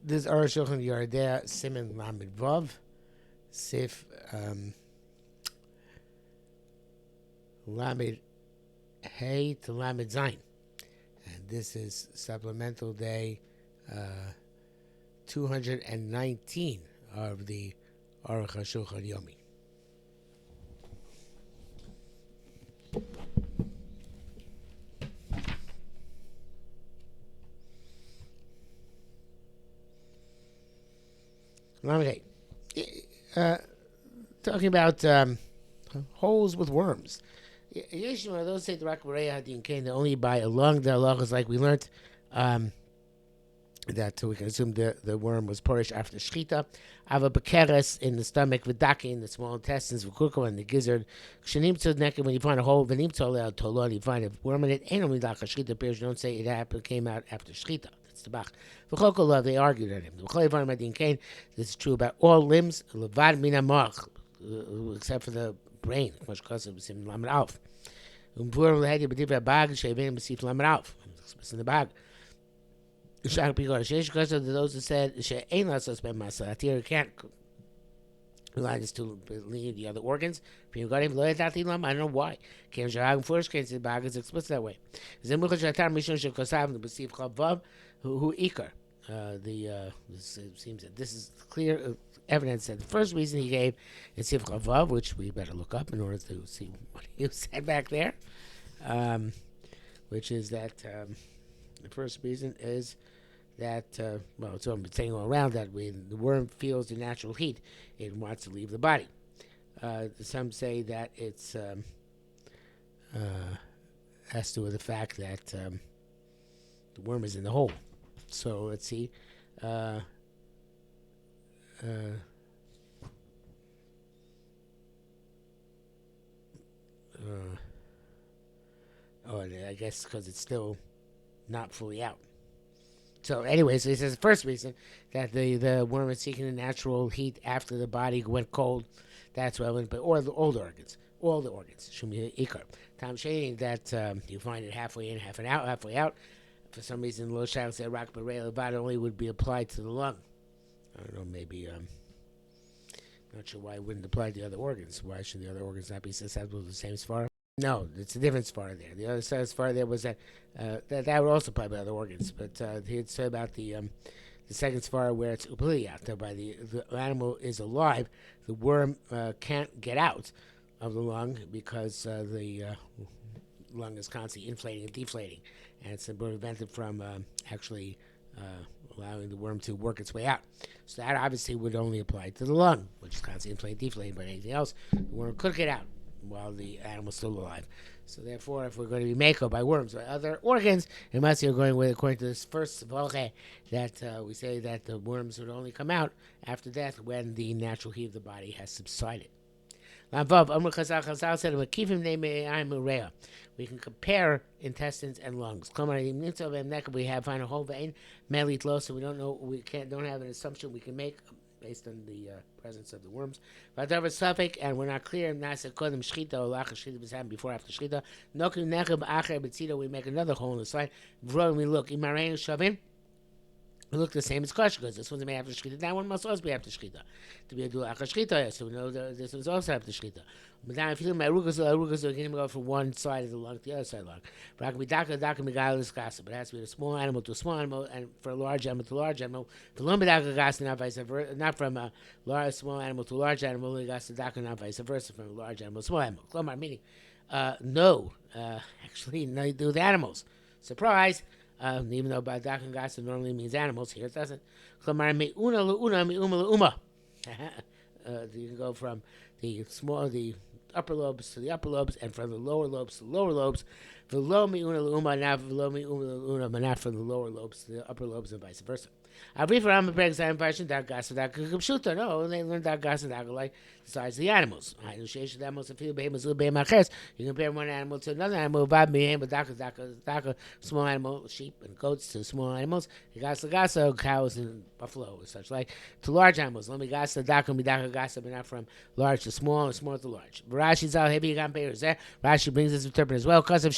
This HaShulchan Yardea Siman Lamed Vav Sif Lamed Hey to Lamed Zayin, and this is Supplemental Day 219 of the Arukh HaShulchan Yomi. Lamed Hey. Talking about holes with worms. Yeshua, those say the Rakbareya Hadin Kain, they only by a lung. The halachas, like we learned, that we can assume the worm was porish after shchita. Ava bekeres in the stomach, v'daki in the small intestines, v'kurko in the gizzard. Kshanim tzod neked, when you find a hole, v'nim tzolel tolon, you find a worm in it. Ain't only daka shchita appears. You don't say it came out after shchita. That's the bach. V'chokola, they argued on him. V'cholevan Hadin Kain. This is true about all limbs. Levad mina moch, except for the brain. Much closer was him lamed alf. Umpur lehedi b'divrei bag she'evim b'sif lamed alf. It's in the bag. Those who said she'ein lasos ben masa atir can't rely this to leave the other organs. I don't know why. The bag is explicit that way. Who ikar? This seems that this is clear evidence that the first reason he gave in Sif Chavav, which we better look up in order to see what he said back there, which is that the first reason is that, well, it's been saying all around that when the worm feels the natural heat, it wants to leave the body. Some say that it's has to do with the fact that the worm is in the hole. So let's see. I guess because it's still not fully out. So anyway, so he says the first reason that the worm is seeking the natural heat after the body went cold, that's relevant, but all the organs, Shumi Ikar. Tom shading that you find it halfway in, halfway out. For some reason, Lo Shal said Rak Barei Levad only would be applied to the lung. I don't know, maybe, not sure why it wouldn't apply to the other organs. Why should the other organs not be susceptible to the same svara? No, it's a different svara there. The other svara there was that that would also apply by other organs. But he'd say about the second svara where it's upiliyat, that by the animal is alive, the worm can't get out of the lung because the lung is constantly inflating and deflating, and it's prevented from actually allowing the worm to work its way out. So that obviously would only apply to the lung, which is constantly inflating, deflating, but anything else, the worm could get out while the animal's still alive. So therefore, if we're going to be mako by worms by other organs, it must be going with, according to this first volche, that we say that the worms would only come out after death when the natural heat of the body has subsided. We can compare intestines and lungs. We have find a whole vein, so we don't know. Don't have an assumption we can make based on the presence of the worms. And we're not clear. Before after shchita, we make another hole in the side. We look. It look the same as kosher because this one's made after shchita. That one must also be after shchita. To be a dual after shchita, so we know that this one's also after shchita. But now if you look at Arukh, we can go from one side of the lung to the other side of the lung. But it has to be a small animal to a small animal, and for a large animal to a large animal. Not from a small animal to a large animal, not vice versa, from a large animal to a small animal. Meaning, no, actually, nothing to do with animals. Surprise! Even though Badak and Gasa normally means animals, here it doesn't. You can go from the upper lobes to the upper lobes, and from the lower lobes to the lower lobes. Not from the lower lobes to the upper lobes, and vice versa. No, they learned that Gasa like the size of the animals. You compare one animal to another animal, small animal, sheep and goats to small animals, cows and buffalo and such like, to large animals. But not from large to small and small to large. Rashi brings this interpret as well, because of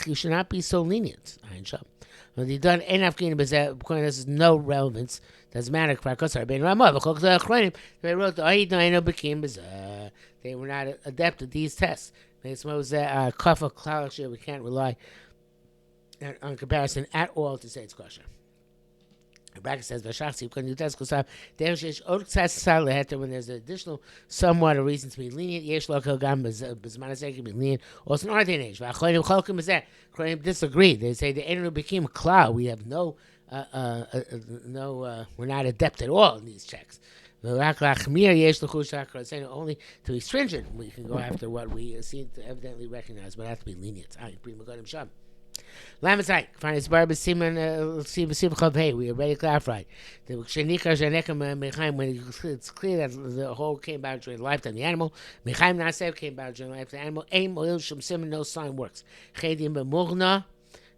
you should not be so lenient. When they done enough kingdom, but this is no relevance. Doesn't matter. Ben Ramah, they wrote the Aida became they were not adept at these tests. They suppose that Kafa Cloud we can't rely on comparison at all to say it's kosher. The bracket says, when there's an additional somewhat a reason to be lenient, can be lenient. Also, in our day and age, disagree. They say the enemy became a cloud. We have we're not adept at all in these checks. Only to be stringent, we can go after what we seem to evidently recognize, but have to be lenient. Lametzai, finally, Barb Simon, hey, we already clarified. When it's clear that the whole came about during the lifetime of the animal, Mechaim Nasev came about during the lifetime of the animal, Aim Oil Shum Simon, no sign works. Chedim B'Murna,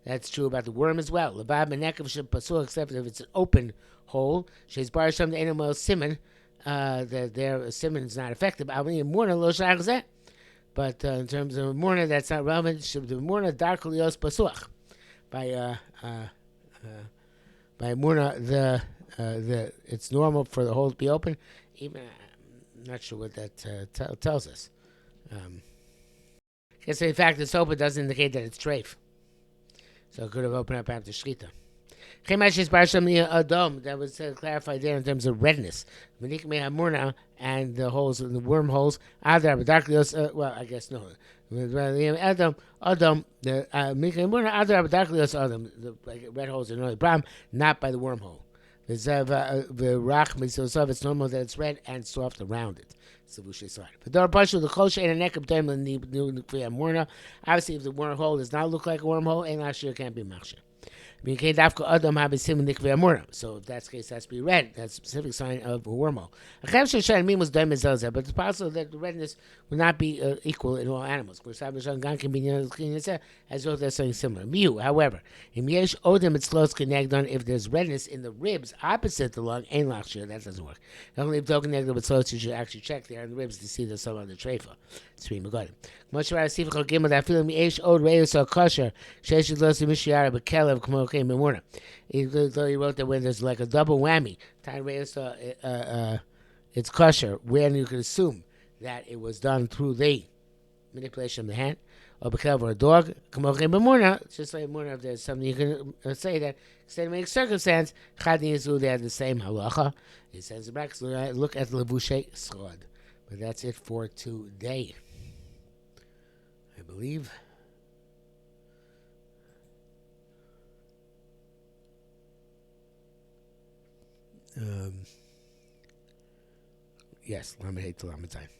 that's true about the worm as well. Labab Menekav Shum Pasul, except if it's an open hole. She's Bar Shum, the animal Simon, their Simon is not effective. Avni Murna Lo Shachzeh. But in terms of Murna, that's not relevant. The Murna Darkulios Pasuach. By Murna, it's normal for the hole to be open. Even I'm not sure what that tells us. Because in fact, it's open doesn't indicate that it's treif. So it could have opened up after shchita. That was clarified there in terms of redness. And the holes in the wormholes. Well, I guess no. The red holes are no problem, not by the wormhole. It's normal that it's red and soft around it. But there are partial the kol shein a nekab term in the obviously, if the wormhole does not look like a wormhole, and last year can't be machshir. So if that's the case, it has to be red. That's a specific sign of a wormhole. But it's possible that the redness will not be equal in all animals. As though there's something similar. However, if there's redness in the ribs opposite the lung, that doesn't work. Only if you should actually check there in the ribs to see there's some other treifa. Though he wrote that when there's like a double whammy, it's kosher, when you can assume that it was done through the manipulation of the hand, or because a dog, just like Murna, if there's something you can say that, except in circumstance, they have the same halacha. It says, look at Levushe Srod. But that's it for today, I believe. Yes, Lamed Hey to Lamed Time.